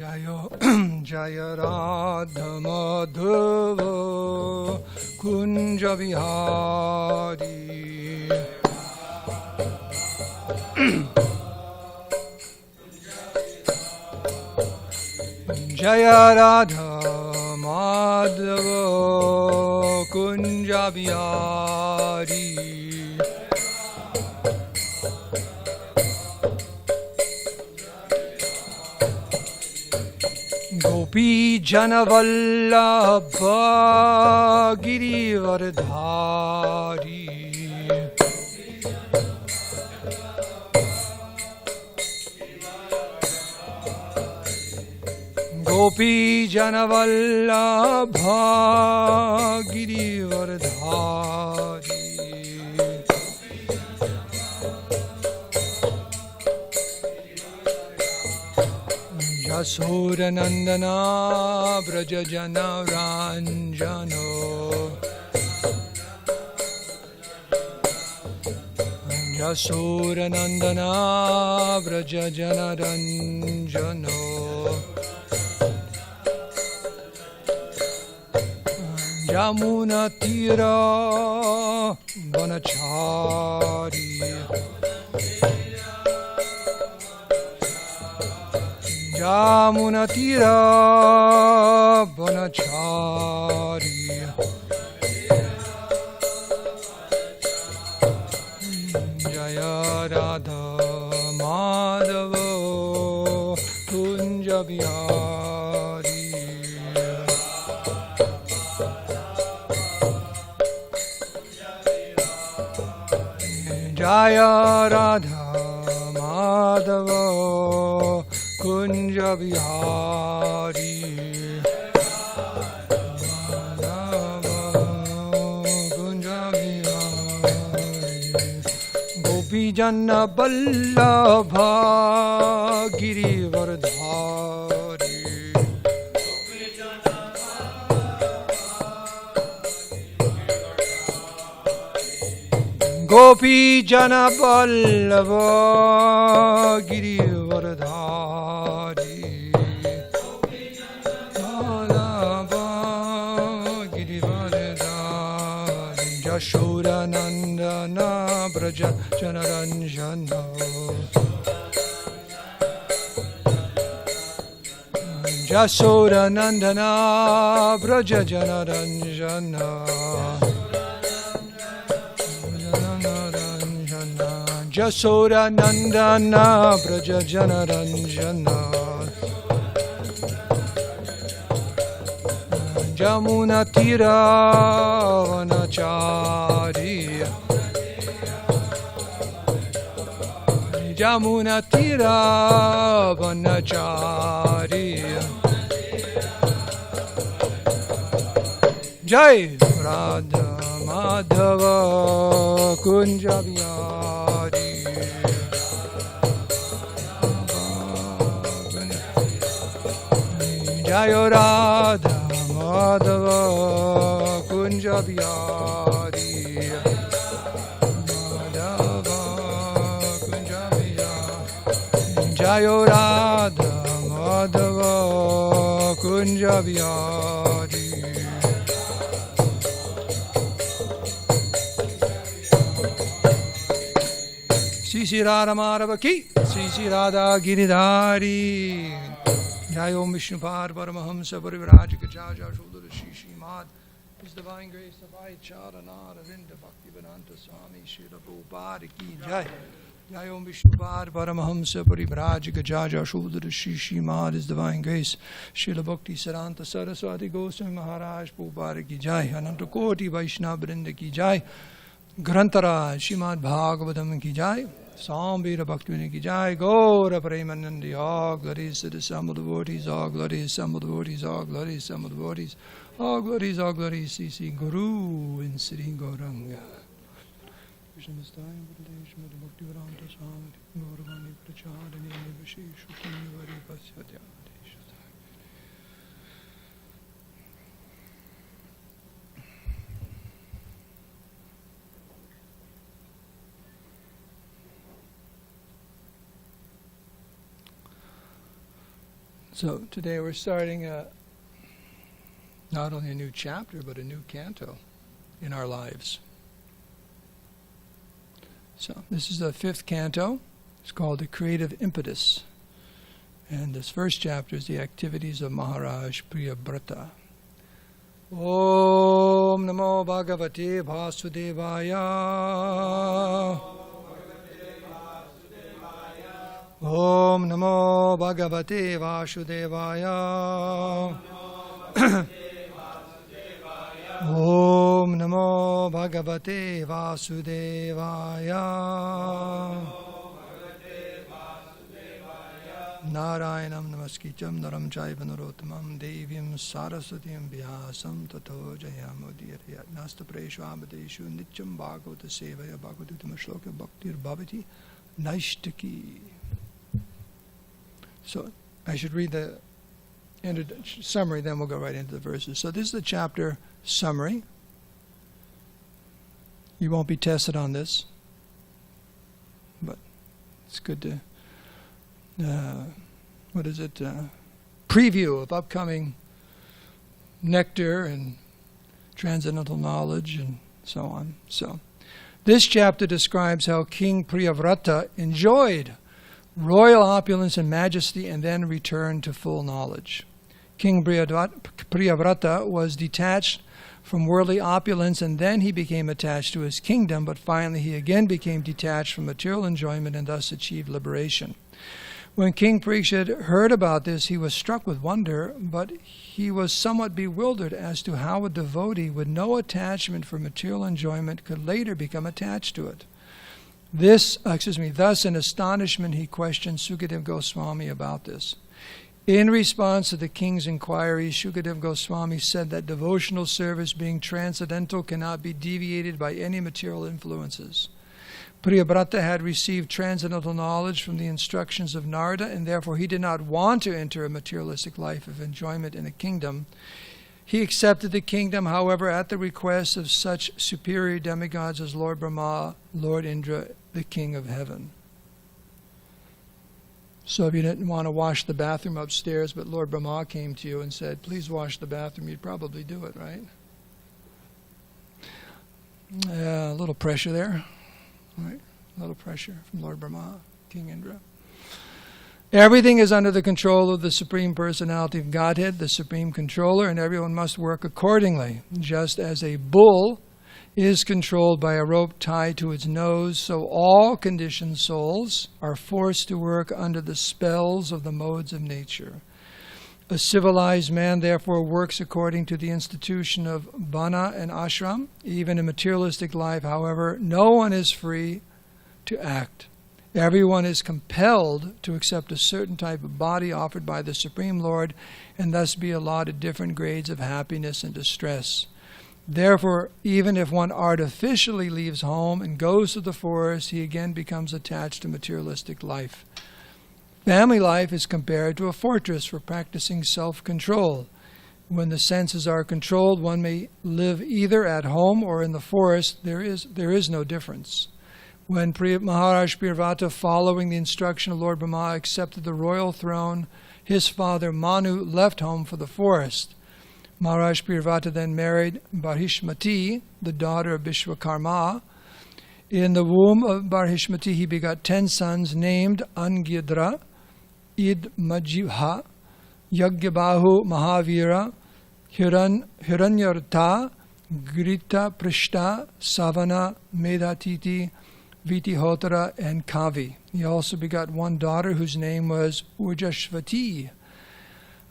Jayo Jaya Radha Madhava Kunja Vihari Jaya Radha Madhava Kunja Vihari Gopi Janavallabha Girivardhari Gopi Janavallabha Girivardhari Yashodanandana Brajajana Ranjano Yashodanandana Brajajana Ranjano Jamuna Tira Vanachari Jamuna Tira Vanachari Jaya Radha Madhava Kunja Vihari Jaya Radha Madhava Kunja Vihari Kunja Vihari Gopi Jana Vallabha Girivardhari Gopi Jana Vallabha Girivardhari Yashodanandana Braja Janaranjana Yashodanandana Braja Janaranjana Yashodanandana Braja Janaranjana Jamuna Tira Vanachari Jamuna Tira Vanachari Jai Radha Madhava Kunja Vihari Jai Radha Madhava Kunja Vihari Madhava Kunja Vihari Jayo Radha Madhava Kunja Vihari Sri Radha Madhava Ki Sri Radha Giridhari Jai Om Vishnupad Paramahamsa Priyavrata Jaja Shuddha Srimad His Divine Grace of Charanara Avinda Bhaktivedanta Swami Srila Prabhupada Ki Jai Jai Om Vishnupad Paramahamsa Priyavrata Jaja Shuddha Srimad His Divine Grace Srila Bhakti Saranta Saraswati Goswami Maharaj Prabhupada Ki Jai Ananta Koti Vaishnava Vrinda Ki Jai Grantara Srimad Bhagavatam Ki Jai Sambhira Bhakti Ki Jai Gaura Premanandi All glories to the Sum of the Devotees All glories, Sum of the Devotees All glories, Sum of the Devotees All glories, Sri Guru in Sri Gauranga Vishnamastaya Buddheshmad Bhaktivedanta Swami Gauravani Prachadani Visheshu Kinvari Pasyatya So today we're starting not only a new chapter, but a new canto in our lives. So this is the 5th canto. It's called The Creative Impetus. And this first chapter is the activities of Maharaj Priyavrata. Om Namo Bhagavate Vasudevaya. Om Namo Bhagavate Vasudevaya. Om Namo Bhagavate Vasudevaya. Narayanam Namaskitam Naram Chaiva Narottamam Devyam Saraswatyam Vyasam Tato Jayamudiyat Nasta Preshu Abadeshu Nityam Bhagavata Sevaya Bhagavatam Shloka Bhaktir Bhavati Naishtaki. So I should read the summary, then we'll go right into the verses. So this is the chapter summary. You won't be tested on this, but it's good to preview of upcoming nectar and transcendental knowledge and so on. So this chapter describes how King Priyavrata enjoyed royal opulence and majesty and then returned to full knowledge. King Priyavrata was detached from worldly opulence, and then he became attached to his kingdom, but finally he again became detached from material enjoyment and thus achieved liberation. When King Parikshit heard about this, he was struck with wonder, but he was somewhat bewildered as to how a devotee with no attachment for material enjoyment could later become attached to it. Thus in astonishment he questioned Sukadeva Goswami about this. In response to the king's inquiry, Sukadeva Goswami said that devotional service, being transcendental, cannot be deviated by any material influences. Priyavrata had received transcendental knowledge from the instructions of Narada, and therefore he did not want to enter a materialistic life of enjoyment in a kingdom. He accepted the kingdom, however, at the request of such superior demigods as Lord Brahma, Lord Indra, the King of Heaven. So if you didn't want to wash the bathroom upstairs, but Lord Brahma came to you and said, please wash the bathroom, you'd probably do it, right? A little pressure there. Right? A little pressure from Lord Brahma, King Indra. Everything is under the control of the Supreme Personality of Godhead, the Supreme Controller, and everyone must work accordingly. Just as a bull is controlled by a rope tied to its nose, so all conditioned souls are forced to work under the spells of the modes of nature. A civilized man, therefore, works according to the institution of Vana and Ashram. Even in materialistic life, however, no one is free to act. Everyone is compelled to accept a certain type of body offered by the Supreme Lord and thus be allotted different grades of happiness and distress. Therefore, even if one artificially leaves home and goes to the forest, he again becomes attached to materialistic life. Family life is compared to a fortress for practicing self-control. When the senses are controlled, one may live either at home or in the forest. There is no difference. When Maharaj Priyavrata, following the instruction of Lord Brahma, accepted the royal throne, his father Manu left home for the forest. Maharaj Priyavrata then married Barhishmati, the daughter of Vishwakarma. In the womb of Barhishmati, he begot 10 sons named Angidra, Idmajivha, Yagyabahu Mahavira, Hiranyartha, Grita Prishta, Savana, Medhatiti, Vitihotara, and Kavi. He also begot 1 daughter whose name was Urjashvati.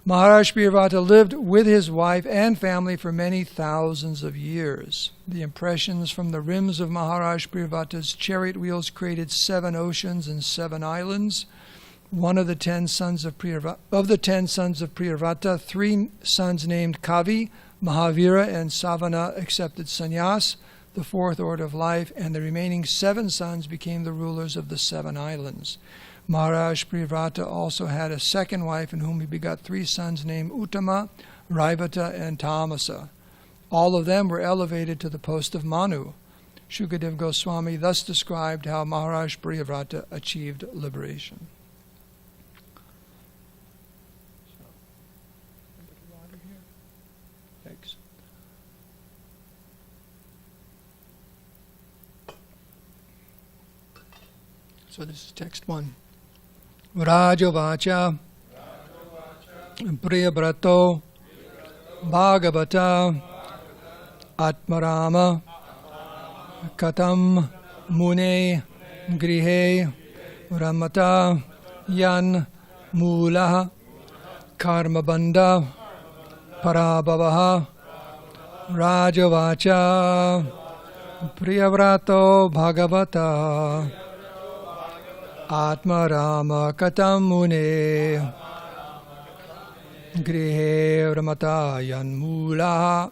Maharaj Priyavrata lived with his wife and family for many thousands of years. The impressions from the rims of Maharaj Priyavrata's chariot wheels created 7 oceans and 7 islands. One of the 10 sons of Priyavrata, 3 sons named Kavi, Mahavira, and Savana accepted sannyas, the 4th order of life, and the remaining 7 sons became the rulers of the 7 islands. Maharaj Priyavrata also had a 2nd wife in whom he begot 3 sons named Uttama, Raivata, and Tamasa. All of them were elevated to the post of Manu. Shukadeva Goswami thus described how Maharaj Priyavrata achieved liberation. So this is text 1. Rajavacha Priyavrata Bhagavata Atmarama Katam Mune Grihe Ramata Yan Mulaha Karmabandha Parabhavaha Rajavacha Priyavrata Bhagavata Atmarama Katam Mune Grihe Ramata Yan Mulaha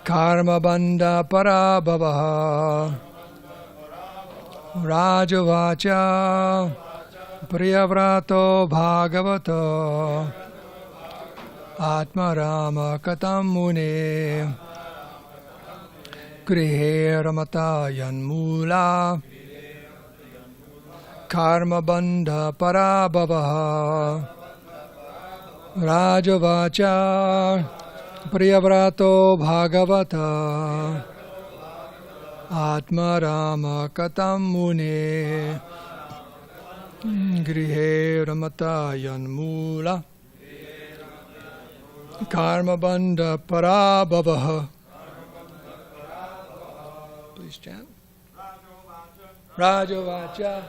Karmabandha Parabhavaha Rajavacha Priyavrata Bhagavata Atmarama Katam Mune Grihe Ramata Yan Mula Karmabandha Parabhavaha Rajavacha Priyavrata Bhagavata Atmarama Katam Mune Grihe Ramata Yan Mula Karmabandha Parabhavaha. Please chant. Rajavacha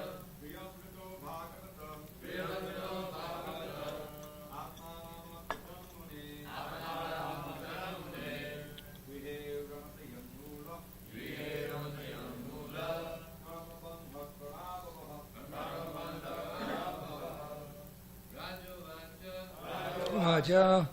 Raja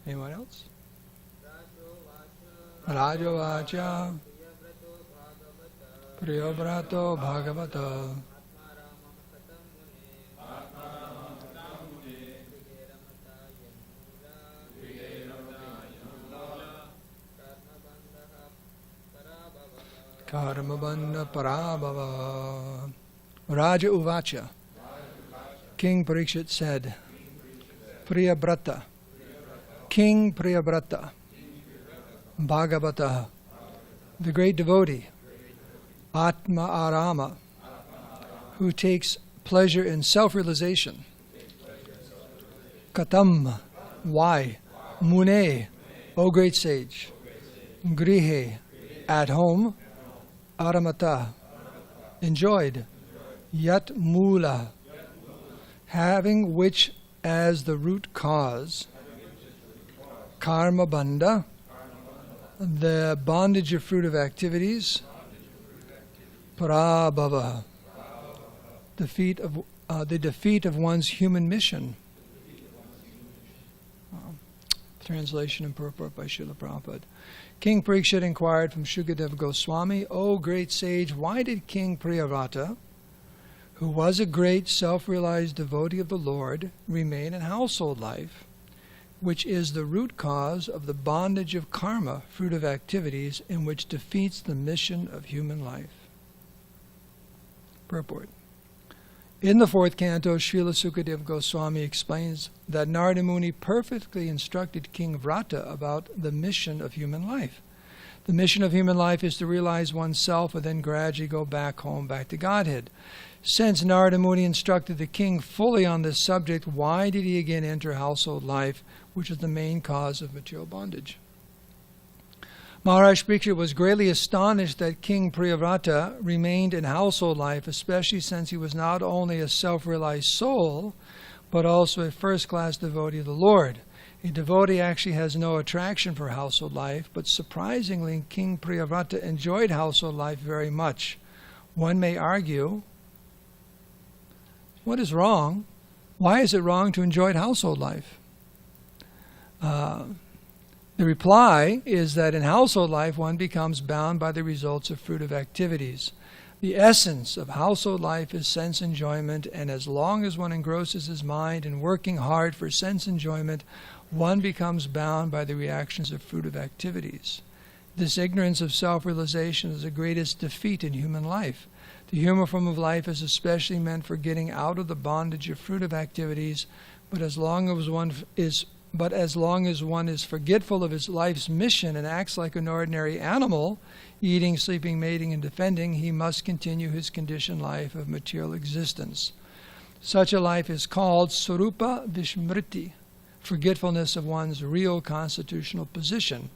Anyone else? Rajavacha Priyavrata Bhagavata Karmabandha Parabhava. Raja Uvacha. King Parikshit said, Priyavrata, King Priyavrata, Bhagavata, the great devotee, Atma Arama, who takes pleasure in self-realization. Katam, why? Mune, O great sage. Grihe, at home. Aramata, enjoyed. Yat mula, having which as the root cause. Karma bandha, the bondage of fruit of activities. Parabhava, the defeat of one's human mission. Translation and purport by Srila Prabhupada. King Parikshit inquired from Shukadeva Goswami, O great sage, why did King Priyavrata, who was a great self-realized devotee of the Lord, remain in household life, which is the root cause of the bondage of karma, fruit of activities, and which defeats the mission of human life? Purport. In the fourth canto, Srila Sukadeva Goswami explains that Narada Muni perfectly instructed King Vrata about the mission of human life. The mission of human life is to realize oneself and then gradually go back home, back to Godhead. Since Narada Muni instructed the king fully on this subject, why did he again enter household life, which is the main cause of material bondage? Maharaj Parikshit was greatly astonished that King Priyavrata remained in household life, especially since he was not only a self-realized soul, but also a first-class devotee of the Lord. A devotee actually has no attraction for household life, but surprisingly, King Priyavrata enjoyed household life very much. One may argue, what is wrong? Why is it wrong to enjoy household life? The reply is that in household life, one becomes bound by the results of fruitive activities. The essence of household life is sense enjoyment, and as long as one engrosses his mind in working hard for sense enjoyment, one becomes bound by the reactions of fruitive activities. This ignorance of self-realization is the greatest defeat in human life. The human form of life is especially meant for getting out of the bondage of fruitive activities, but as long as one is forgetful of his life's mission and acts like an ordinary animal, eating, sleeping, mating, and defending, he must continue his conditioned life of material existence. Such a life is called Sarupa Vishmriti, forgetfulness of one's real constitutional position.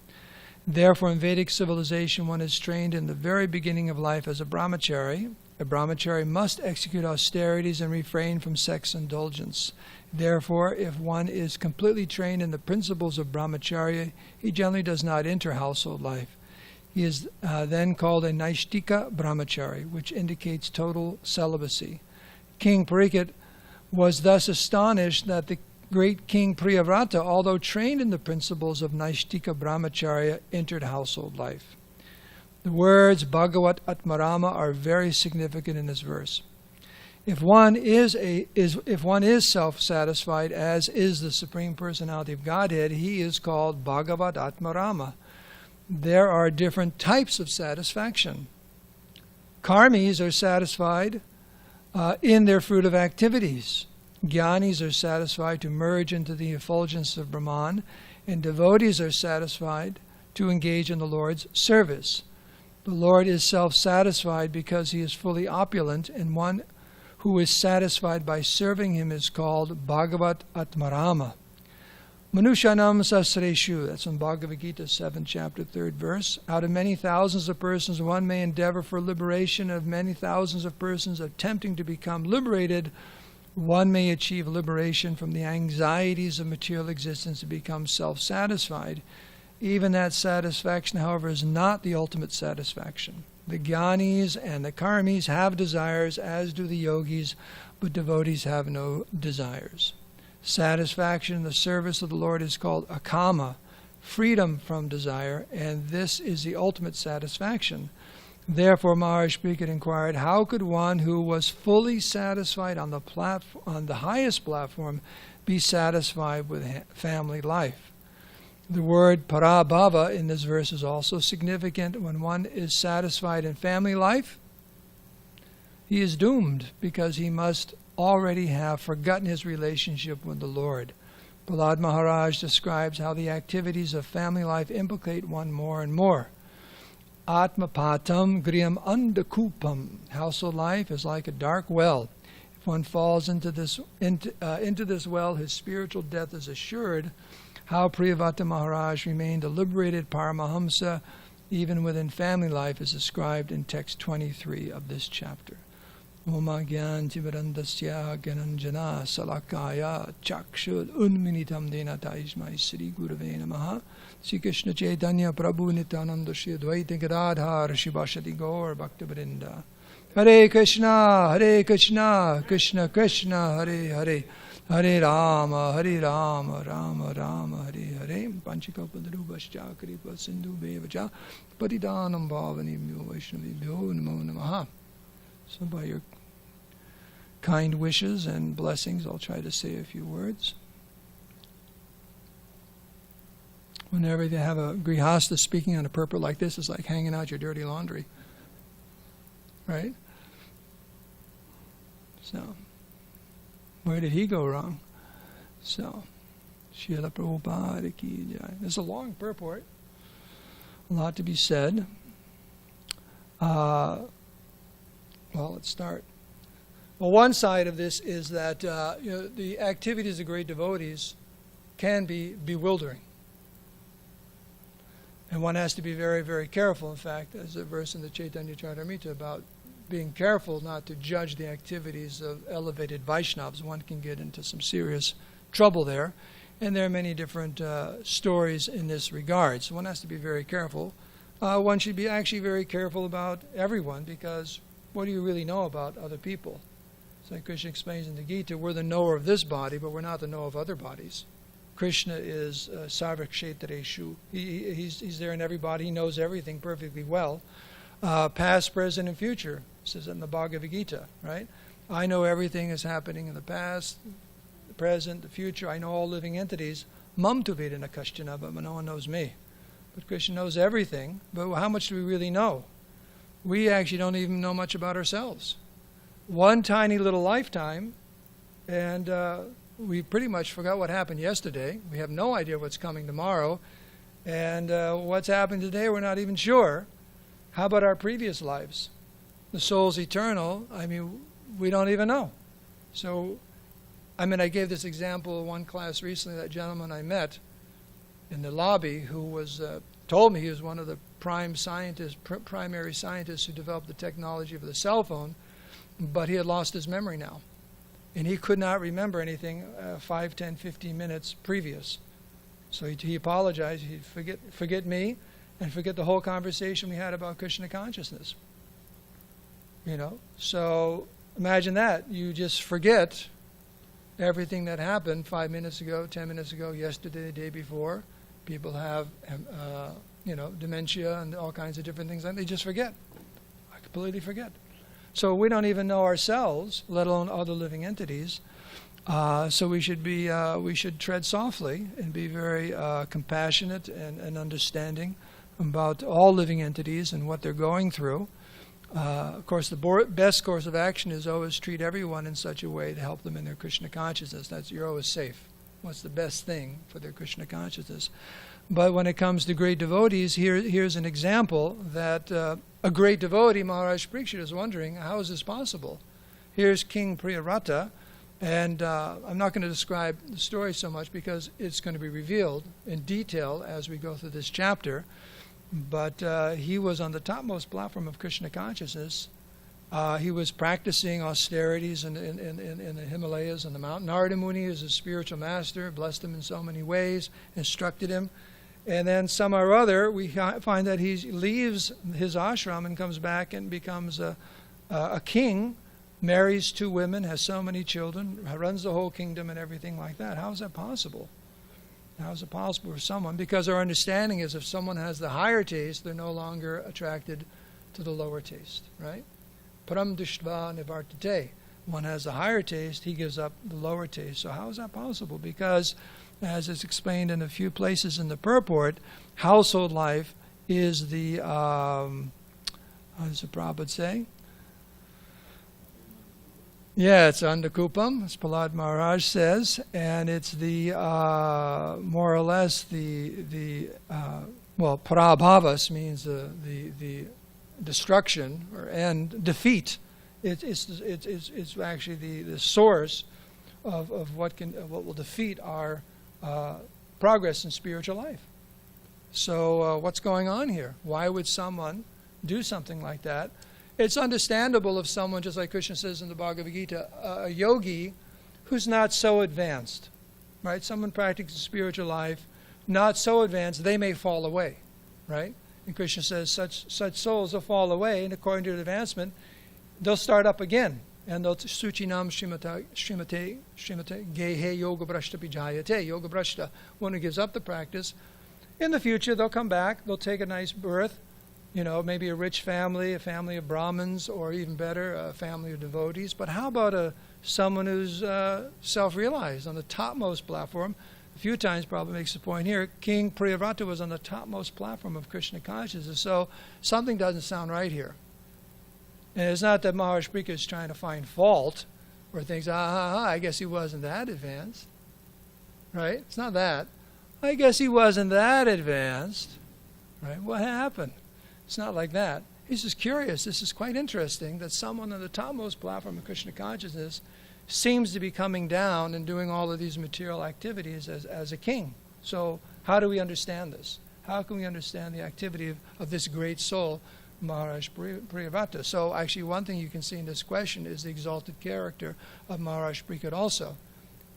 Therefore, in Vedic civilization, one is trained in the very beginning of life as a brahmachari. A brahmachari must execute austerities and refrain from sex indulgence. Therefore, if one is completely trained in the principles of brahmacharya, he generally does not enter household life. He is then called a Naishtika brahmachari, which indicates total celibacy. King Parikshit was thus astonished that the great King Priyavrata, although trained in the principles of Naishtika brahmacharya, entered household life. The words Bhagavat Atmarama are very significant in this verse. If one is self-satisfied, as is the Supreme Personality of Godhead, he is called Bhagavat Atmarama. There are different types of satisfaction. Karmis are satisfied in their fruitive activities. Jnanis are satisfied to merge into the effulgence of Brahman, and devotees are satisfied to engage in the Lord's service. The Lord is self-satisfied because he is fully opulent, and one who is satisfied by serving him is called Bhagavat Atmarama. Manushanam Sasreshu, that's in Bhagavad Gita 7th chapter 3rd verse. Out of many thousands of persons, one may endeavor for liberation. Of many thousands of persons attempting to become liberated, one may achieve liberation from the anxieties of material existence and become self-satisfied. Even that satisfaction, however, is not the ultimate satisfaction. The Jnanis and the Karmis have desires, as do the yogis, but devotees have no desires. Satisfaction in the service of the Lord is called akama, freedom from desire, and this is the ultimate satisfaction. Therefore, Maharaj Parikshit inquired, how could one who was fully satisfied on the highest platform be satisfied with family life? The word parabhava in this verse is also significant. When one is satisfied in family life, he is doomed because he must already have forgotten his relationship with the Lord. Prahlad Maharaj describes how the activities of family life implicate one more and more. Atmapatam griyam andakupam. Household life is like a dark well. If one falls into this well, his spiritual death is assured. How Priyavrata Maharaj remained a liberated Paramahamsa even within family life is described in text 23 of this chapter. Oma Gyan Tivarandasya Gyananjana Salakaya Chakshud Unminitam Dena Taishmai Sri Gurave Namaha Sri Krishna Chaitanya Prabhu Nityananda Shri Advaita Gadadhar Shivashati Gaur Bhaktivinoda Hare Krishna, Krishna Krishna, Hare Hare, Hare Rama, Rama Rama, Hare Hare. Panchakapadrubhascha kripa sindhu bevacha patidanam bhavanibhyo vaishnavibhyo namo namaha. So by your kind wishes and blessings, I'll try to say a few words. Whenever you have a grihastha speaking on a purport like this, it's like hanging out your dirty laundry. Right? So, where did he go wrong? So, Srila Prabhupada ki jai. This is a long purport. A lot to be said. Well, let's start. Well, one side of this is that the activities of great devotees can be bewildering. And one has to be very, very careful. In fact, there's a verse in the Chaitanya Charitamrita about being careful not to judge the activities of elevated Vaishnavas. One can get into some serious trouble there. And there are many different stories in this regard. So one has to be very careful. One should be actually very careful about everyone, because what do you really know about other people? So Krishna explains in the Gita, we're the knower of this body, but we're not the knower of other bodies. Krishna is sarvakshetreshu. He's there in everybody. He knows everything perfectly well. Past, present, and future. It says in the Bhagavad Gita, right? I know everything is happening in the past, the present, the future. I know all living entities. Mam tu vedana kashtana, but no one knows me. But Krishna knows everything. But how much do we really know? We actually don't even know much about ourselves. One tiny little lifetime, and we pretty much forgot what happened yesterday. We have no idea what's coming tomorrow. And what's happening today, we're not even sure. How about our previous lives? The soul's eternal. I mean, we don't even know. So, I gave this example in one class recently. That gentleman I met in the lobby who was told me he was one of the primary scientists who developed the technology for the cell phone, but he had lost his memory now. And he could not remember anything 5, 10, 15 minutes previous. So he apologized. He'd forget me and forget the whole conversation we had about Krishna consciousness. So imagine that. You just forget everything that happened 5 minutes ago, 10 minutes ago, yesterday, the day before. People have, dementia and all kinds of different things. And they just forget. I completely forget. So we don't even know ourselves, let alone other living entities. So we should tread softly and be very compassionate and understanding about all living entities and what they're going through. Of course, the best course of action is always treat everyone in such a way to help them in their Krishna consciousness. You're always safe. What's the best thing for their Krishna consciousness? But when it comes to great devotees, here's an example that a great devotee, Maharaj Parikshit, is wondering, how is this possible? Here's King Priyavrata, and I'm not going to describe the story so much because it's going to be revealed in detail as we go through this chapter. But he was on the topmost platform of Krishna consciousness. He was practicing austerities in the Himalayas and the mountain. Narada Muni is his spiritual master, blessed him in so many ways, instructed him. And then some or other, we find that he leaves his ashram and comes back and becomes a king, marries 2 women, has so many children, runs the whole kingdom and everything like that. How is that possible? How is it possible for someone? Because our understanding is if someone has the higher taste, they're no longer attracted to the lower taste, right? Param dishtva nivartate. One has the higher taste, he gives up the lower taste. So how is that possible? Because, as is explained in a few places in the purport, household life is the, how does the Prabhupada say? Yeah, it's Andakupam, as Prahlad Maharaj says, and it's the, more or less, parabhavas means the destruction or end, defeat. It's actually the source of what will defeat our progress in spiritual life. So what's going on here? Why would someone do something like that? It's understandable if someone, just like Krishna says in the Bhagavad Gita, a yogi who's not so advanced, right? Someone practicing spiritual life, not so advanced, they may fall away, right? And Krishna says such souls will fall away, and according to their advancement, they'll start up again. And they'll suchinam shrimate gehe yoga brashta pijayate. Yoga brashta, one who gives up the practice. In the future, they'll come back, they'll take a nice birth, maybe a rich family, a family of Brahmins, or even better, a family of devotees. But how about someone who's self-realized on the topmost platform? A few times Prabhupada makes the point here, King Priyavrata was on the topmost platform of Krishna consciousness. So something doesn't sound right here. And it's not that Maharaj Parikshit is trying to find fault or thinks, I guess he wasn't that advanced. Right? It's not that. I guess he wasn't that advanced. Right? What happened? It's not like that. He's just curious. This is quite interesting that someone on the topmost platform of Krishna consciousness seems to be coming down and doing all of these material activities as a king. So how do we understand this? How can we understand the activity of this great soul, Maharaj Priyavrata? So actually one thing you can see in this question is the exalted character of Maharaj Parikshit also.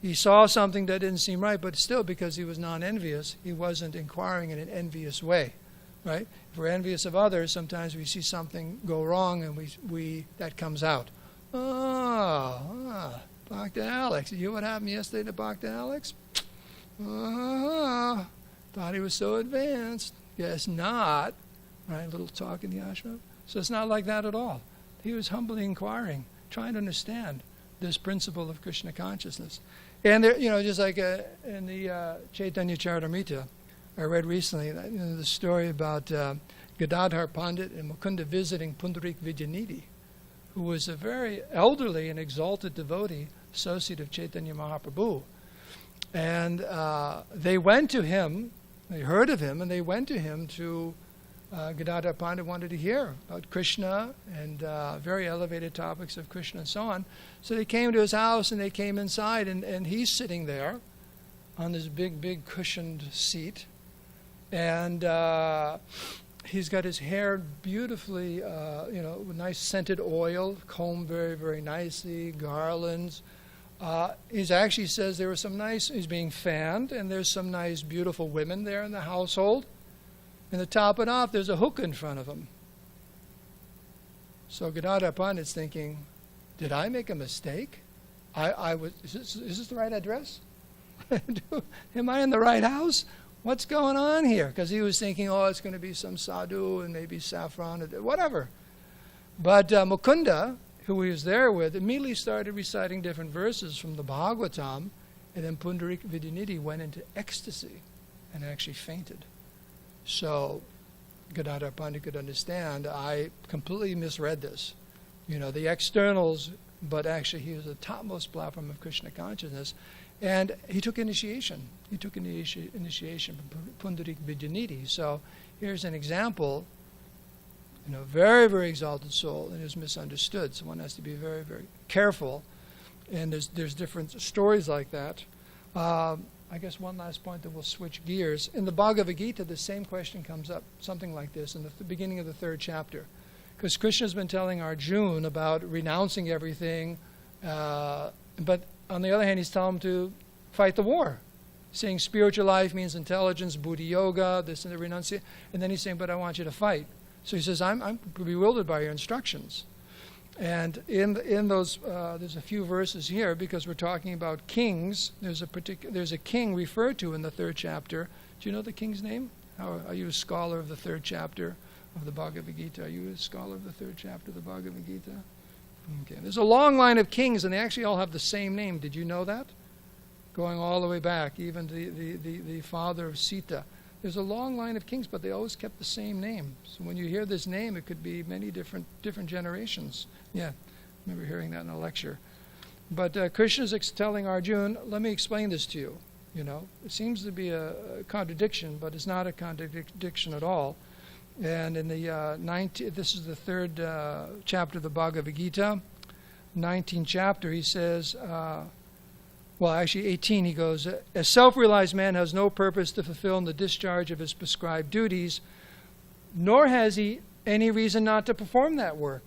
He saw something that didn't seem right, but still, because he was non-envious, he wasn't inquiring in an envious way, right? If we're envious of others, sometimes we see something go wrong and we that comes out. Bhakti Alex. You know what happened yesterday to Bhakti Alex? Thought he was so advanced. Guess not. Right? A little talk in the ashram. So it's not like that at all. He was humbly inquiring, trying to understand this principle of Krishna consciousness. And there, just like in the Chaitanya Charitamrita, I read recently the story about Gadadhar Pandit and Mukunda visiting Pundarik Vidyanidhi, who was a very elderly and exalted devotee, associate of Chaitanya Mahaprabhu. And they went to him, they heard of him, and they went to him to Gadadhar Pandit wanted to hear about Krishna and very elevated topics of Krishna and so on. So they came to his house and they came inside, and he's sitting there on this big cushioned seat. And he's got his hair beautifully, with nice scented oil, combed very, very nicely, garlands. He actually says there were some nice, he's being fanned, and there's some nice, beautiful women there in the household. And to top it off, there's a hookah in front of him. So Gadadhar Pandit's thinking, did I make a mistake? Is this the right address? Am I in the right house? What's going on here? Because he was thinking, it's going to be some sadhu and maybe saffron, or whatever. But Mukunda, who he was there with, immediately started reciting different verses from the Bhagavatam, and then Pundarik Vidyanidhi went into ecstasy and actually fainted. So Gadadhar Pandit could understand, I completely misread this. The externals, but actually he was the topmost platform of Krishna consciousness. And he took initiation. He took initiation from Pundarik Vidyanidhi. So here's an example, very, very exalted soul, and is misunderstood. So one has to be very, very careful. And there's different stories like that. I guess one last point, that we'll switch gears. In the Bhagavad Gita, the same question comes up, something like this, in the beginning of the 3rd chapter. Because Krishna's been telling Arjuna about renouncing everything, but on the other hand, he's telling him to fight the war, saying spiritual life means intelligence, buddhi yoga, this and the renunciation. And then he's saying, but I want you to fight. So he says, I'm bewildered by your instructions. And in those, there's a few verses here, because we're talking about kings. There's a king referred to in the 3rd chapter. Do you know the king's name? Are you a scholar of the 3rd chapter of the Bhagavad Gita? Are you a scholar of the 3rd chapter of the Bhagavad Gita? Okay. There's a long line of kings, and they actually all have the same name. Did you know that? Going all the way back, even the father of Sita. There's a long line of kings, but they always kept the same name. So when you hear this name, it could be many different generations. Yeah, I remember hearing that in a lecture. But Krishna's telling Arjuna, let me explain this to you. It seems to be a contradiction, but it's not a contradiction at all. And in the this is the 3rd chapter of the Bhagavad Gita, 19th chapter, he says, actually 18, he goes, a self-realized man has no purpose to fulfill in the discharge of his prescribed duties, nor has he any reason not to perform that work,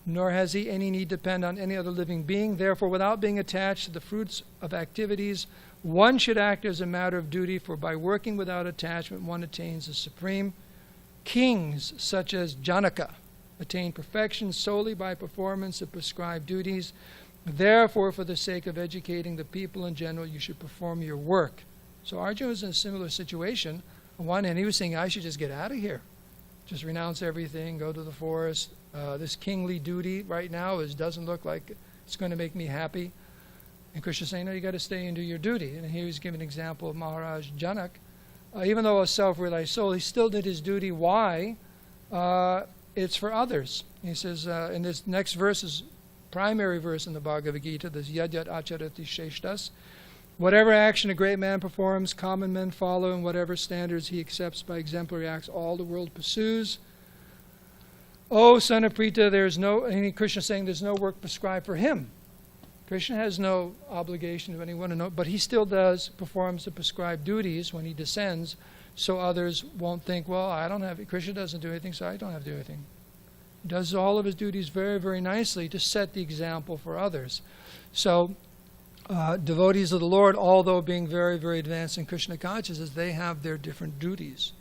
nor has he any need to depend on any other living being. Therefore, without being attached to the fruits of activities, one should act as a matter of duty, for by working without attachment, one attains the supreme. Kings, such as Janaka, attain perfection solely by performance of prescribed duties. Therefore, for the sake of educating the people in general, you should perform your work. So Arjuna was in a similar situation. On one hand, he was saying, I should just get out of here. Just renounce everything, go to the forest. This kingly duty right now doesn't look like it's going to make me happy. And Krishna's saying, no, you got to stay and do your duty. And here he's giving an example of Maharaj Janak. Even though a self-realized soul, he still did his duty. Why? It's for others. He says, in this next verse is primary verse in the Bhagavad Gita, this yad yad acharati sheshtas. Whatever action a great man performs, common men follow, and whatever standards he accepts by exemplary acts, all the world pursues. O son of Prita, Krishna is saying there's no work prescribed for him. Krishna has no obligation of anyone to know, but he still performs the prescribed duties when he descends, so others won't think, well, I don't have it. Krishna doesn't do anything, so I don't have to do anything. He does all of his duties very, very nicely to set the example for others. So devotees of the Lord, although being very, very advanced in Krishna consciousness, they have their different duties.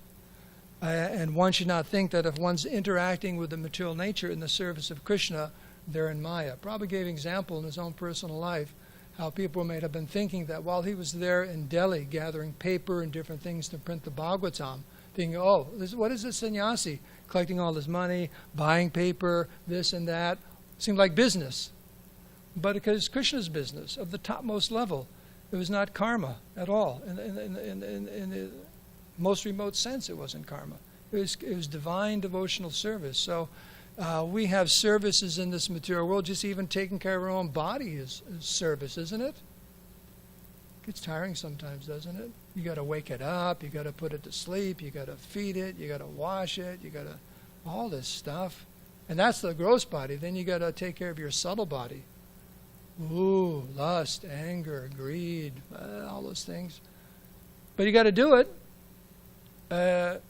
And one should not think that if one's interacting with the material nature in the service of Krishna, they're in Maya. Prabhupada gave an example in his own personal life how people may have been thinking that while he was there in Delhi gathering paper and different things to print the Bhagavatam, thinking, what is this sannyasi? Collecting all this money, buying paper, this and that. Seemed like business. But because Krishna's business of the topmost level, it was not karma at all. In the most remote sense, it wasn't karma. It was divine devotional service. So we have services in this material world. Just even taking care of our own body is service, isn't it? It gets tiring sometimes, doesn't it? You got to wake it up. You got to put it to sleep. You got to feed it. You got to wash it. You got to all this stuff, and that's the gross body. Then you got to take care of your subtle body. Ooh, lust, anger, greed, all those things. But you got to do it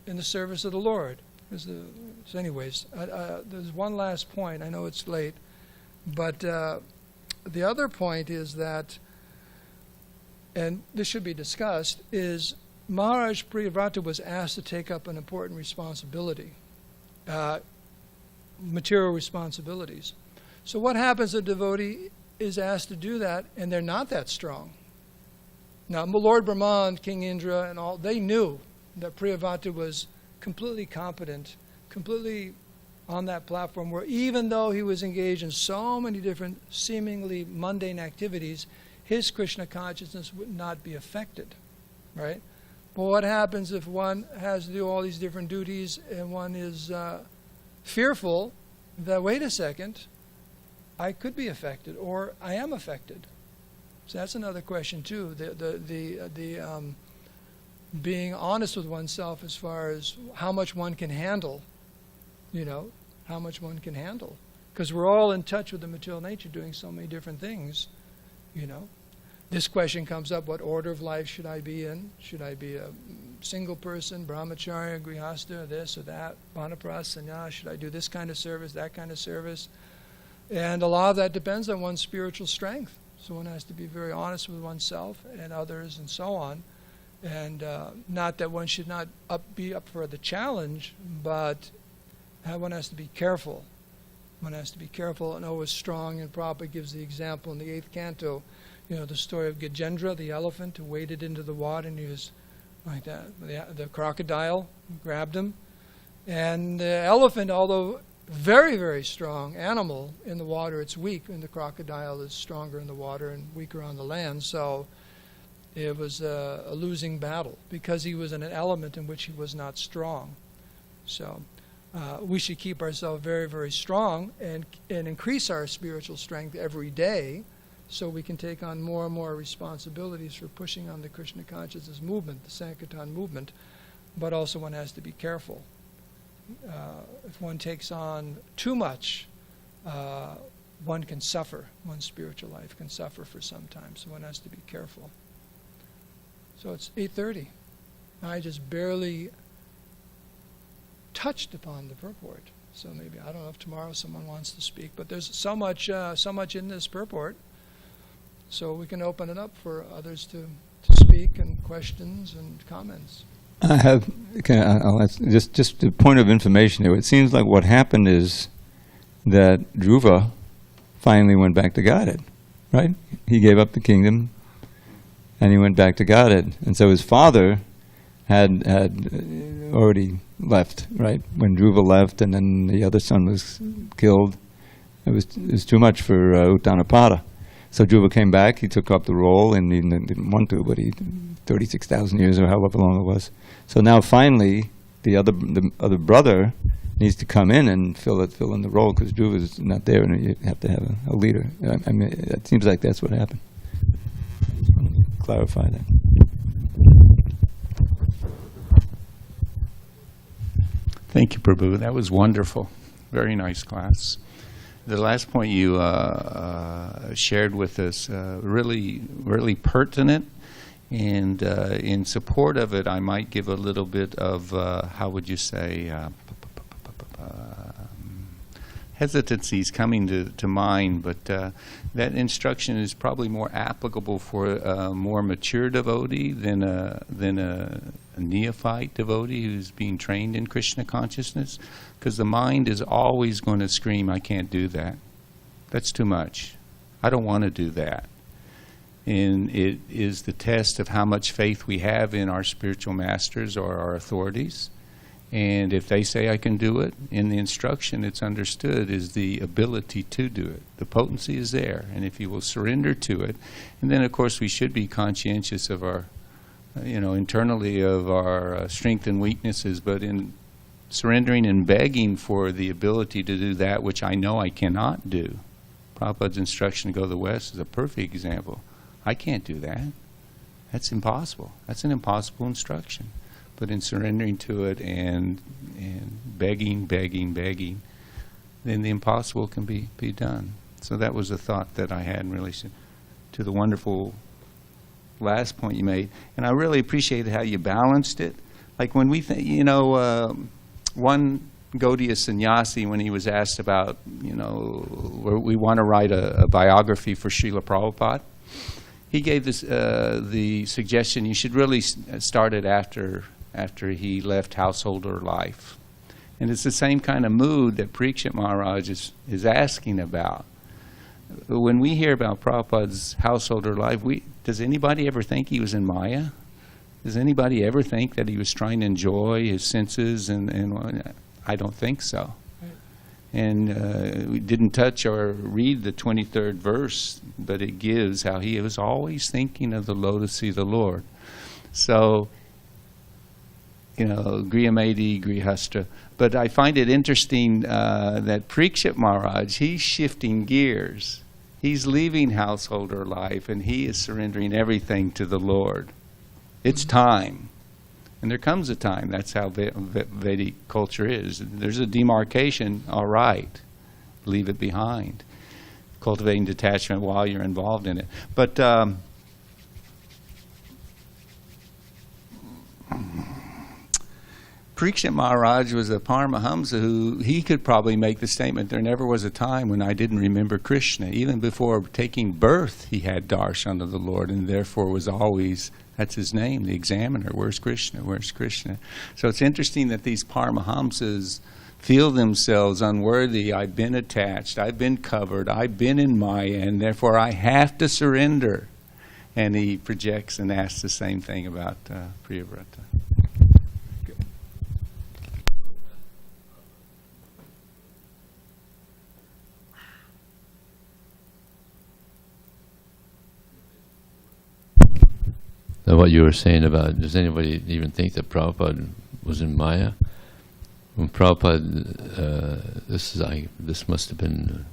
in the service of the Lord. So anyways, there's one last point. I know it's late, but the other point is that, and this should be discussed, is Maharaj Priyavrata was asked to take up an important responsibility, material responsibilities. So what happens if a devotee is asked to do that and they're not that strong? Now, Lord Brahma and King Indra and all, they knew that Priyavrata was completely competent, completely on that platform where even though he was engaged in so many different seemingly mundane activities, his Krishna consciousness would not be affected, right? But what happens if one has to do all these different duties and one is fearful that, wait a second, I could be affected or I am affected? So that's another question too. The being honest with oneself as far as how much one can handle, how much one can handle. Because we're all in touch with the material nature doing so many different things, This question comes up, what order of life should I be in? Should I be a single person, brahmacharya, grihastha, this or that, vanaprastha, sannyas? Should I do this kind of service, that kind of service? And a lot of that depends on one's spiritual strength. So one has to be very honest with oneself and others and so on. And not that one should not be up for the challenge, but one has to be careful. One has to be careful and always strong. And Prabhupada gives the example in the 8th canto, the story of Gajendra, the elephant who waded into the water, and he was like that. The crocodile grabbed him. And the elephant, although very, very strong animal in the water, it's weak, and the crocodile is stronger in the water and weaker on the land. So it was a losing battle because he was in an element in which he was not strong. So we should keep ourselves very, very strong and increase our spiritual strength every day so we can take on more and more responsibilities for pushing on the Krishna consciousness movement, the Sankirtan movement. But also one has to be careful. If one takes on too much, one can suffer. One's spiritual life can suffer for some time. So one has to be careful. So it's 8:30. I just barely touched upon the purport. So maybe, I don't know if tomorrow someone wants to speak, but there's so much in this purport. So we can open it up for others to speak and questions and comments. I'll ask, just a point of information here. It seems like what happened is that Dhruva finally went back to Godhead, right? He gave up the kingdom and he went back to Godhead. And so his father had already left, right? When Dhruva left and then the other son was killed, it was too much for Uttanapada. So Dhruva came back, he took up the role, and he didn't want to, but 36,000 years or however long it was. So now finally, the other brother needs to come in and fill in the role, because Dhruva's not there, and you have to have a leader. I mean, it seems like that's what happened. clarify that. Thank you, Prabhu. That was wonderful. Very nice class. The last point you shared with us, really, really pertinent. And in support of it, I might give a little bit of, how would you say, hesitancies coming to mind, but that instruction is probably more applicable for a more mature devotee than a neophyte devotee who's being trained in Krishna consciousness, because the mind is always going to scream, I can't do that. That's too much. I don't want to do that. And it is the test of how much faith we have in our spiritual masters or our authorities. And if they say I can do it, in the instruction it's understood is the ability to do it. The potency is there, and if you will surrender to it, and then of course we should be conscientious of our, internally of our strength and weaknesses, but in surrendering and begging for the ability to do that which I know I cannot do. Prabhupada's instruction to go to the West is a perfect example. I can't do that. That's impossible. That's an impossible instruction. But in surrendering to it and begging, then the impossible can be done. So that was a thought that I had in relation to the wonderful last point you made. And I really appreciated how you balanced it. Like when we think, one Gaudiya sannyasi, when he was asked about, we want to write a biography for Srila Prabhupada, he gave this the suggestion you should really start it after he left householder life. And it's the same kind of mood that Parikshit Maharaj is asking about. When we hear about Prabhupada's householder life, does anybody ever think he was in Maya? Does anybody ever think that he was trying to enjoy his senses? And I don't think so. And we didn't touch or read the 23rd verse, but it gives how he was always thinking of the lotus seat of the Lord. So, Griyamedi, Grihastra. But I find it interesting that Parikshit Maharaj, he's shifting gears. He's leaving householder life, and he is surrendering everything to the Lord. It's time. And there comes a time. That's how Vedic culture is. There's a demarcation, all right, leave it behind. Cultivating detachment while you're involved in it. But Parikshit Maharaj was a Paramahamsa who he could probably make the statement, there never was a time when I didn't remember Krishna. Even before taking birth, he had darshan of the Lord, and therefore was always, that's his name, the examiner. Where's Krishna? Where's Krishna? So it's interesting that these Paramahamsas feel themselves unworthy. I've been attached. I've been covered. I've been in Maya, and therefore I have to surrender. And he projects and asks the same thing about Priyavrata. What you were saying about, does anybody even think that Prabhupada was in Maya? When Prabhupada, this must have been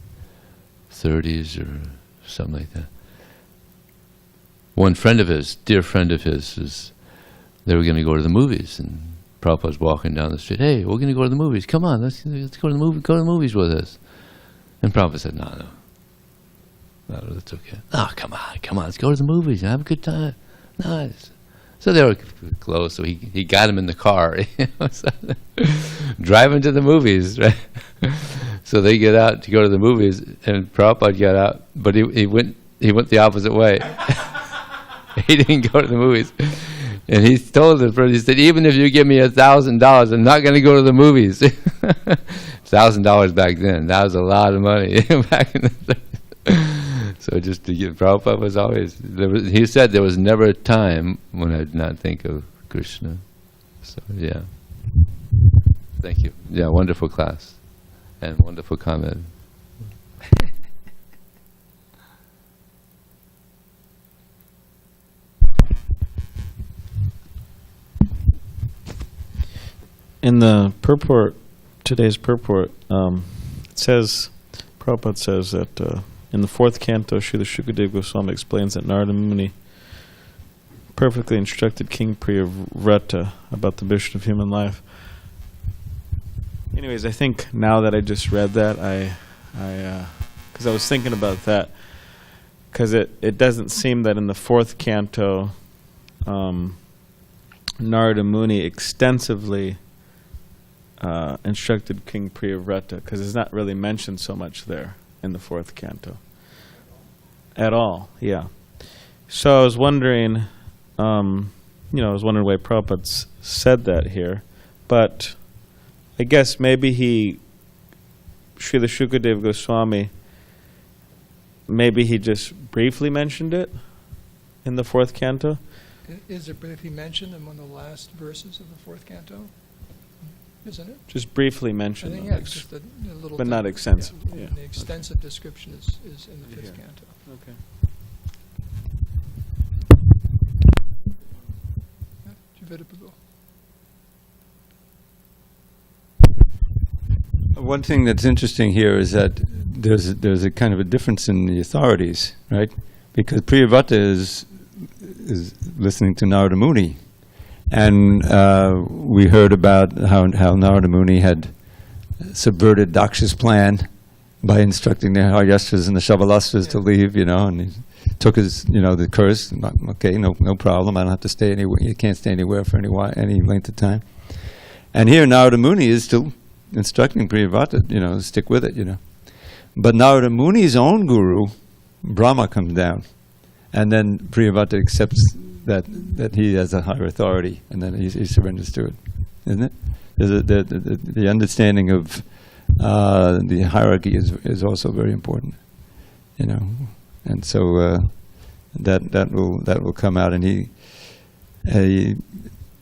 30s or something like that. One friend of his, dear friend of his, they were going to go to the movies, and Prabhupada's walking down the street. Hey, we're going to go to the movies. Come on, let's go to the movie. Go to the movies with us. And Prabhupada said, No, that's okay. Oh, come on, let's go to the movies and have a good time. Nice. So they were close, so he got him in the car, driving to the movies, right? So they get out to go to the movies, and Prabhupada got out, but he went the opposite way. He didn't go to the movies. And he told the friend, he said, even if you give me $1,000, I'm not going to go to the movies. $1,000 back then, that was a lot of money back in the 30s. So just to give, Prabhupada was always, he said there was never a time when I did not think of Krishna. So yeah. Thank you. Yeah, wonderful class. And wonderful comment. In the purport, today's purport, it says, Prabhupada says that in the fourth canto, Srila Shukadeva Goswami explains that Narada Muni perfectly instructed King Priyavrata about the mission of human life. Anyways, I think now that I just read that, because I was thinking about that, because it doesn't seem that in the 4th canto, Narada Muni extensively instructed King Priyavrata, because it's not really mentioned so much there in the 4th canto. At all, yeah. So I was wondering, why Prabhupada said that here, but I guess maybe Srila Shukadev Goswami, maybe he just briefly mentioned it in the 4th canto. Is it briefly mentioned in one of the last verses of the 4th canto? Isn't it? Just briefly mentioned, I think, them, just a little but thing. not extensive. Yeah. Yeah. The extensive description is in the 5th canto. Okay. One thing that's interesting here is that there's a kind of a difference in the authorities, right? Because Priyavarta is listening to Narada Muni, and we heard about how Narada Muni had subverted Daksha's plan by instructing the Haryastras and the Shabalastras to leave, and he took his, the curse. Okay, no problem. I don't have to stay anywhere. You can't stay anywhere for any length of time. And here Narada Muni is still instructing Priyavarta, stick with it, But Narada Muni's own guru, Brahma, comes down, and then Priyavarta accepts that he has a higher authority, and then he surrenders to it, isn't it? The understanding of the hierarchy is also very important, and so that will come out, and he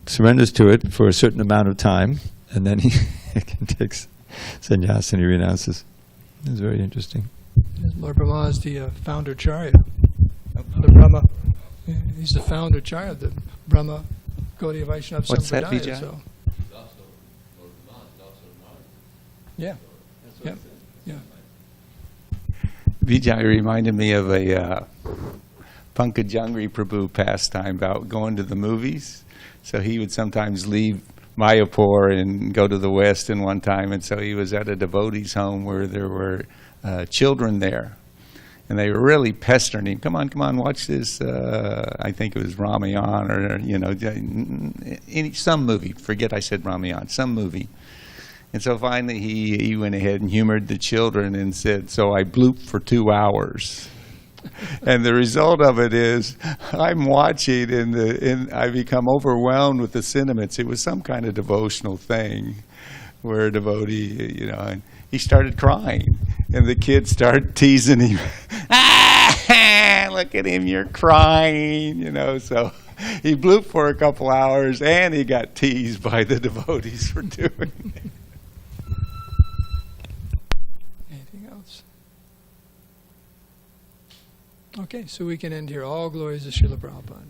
surrenders to it for a certain amount of time, and then he takes sannyas and he renounces. It's very interesting. Lord Brahma is the founder Charya. The Brahma, he's the founder Charya of the Brahma Gaudiya Vaishnava Sampradaya. What's that, Vijay? So. Yeah. Yeah. Vijay reminded me of a Pankajangri Prabhu pastime about going to the movies. So he would sometimes leave Mayapur and go to the West in one time, and so he was at a devotee's home where there were children there, and they were really pestering him. Come on, watch this. I think it was Ramayan, or some movie. Forget I said Ramayan. Some movie. And so finally he went ahead and humored the children and said, "So I blooped for 2 hours." And the result of it is, I'm watching, and I become overwhelmed with the sentiments. It was some kind of devotional thing, where a devotee, and he started crying, and the kids started teasing him. Look at him, you're crying, So he blooped for a couple hours, and he got teased by the devotees for doing it. Okay, so we can end here. All glories to Srila Prabhupada.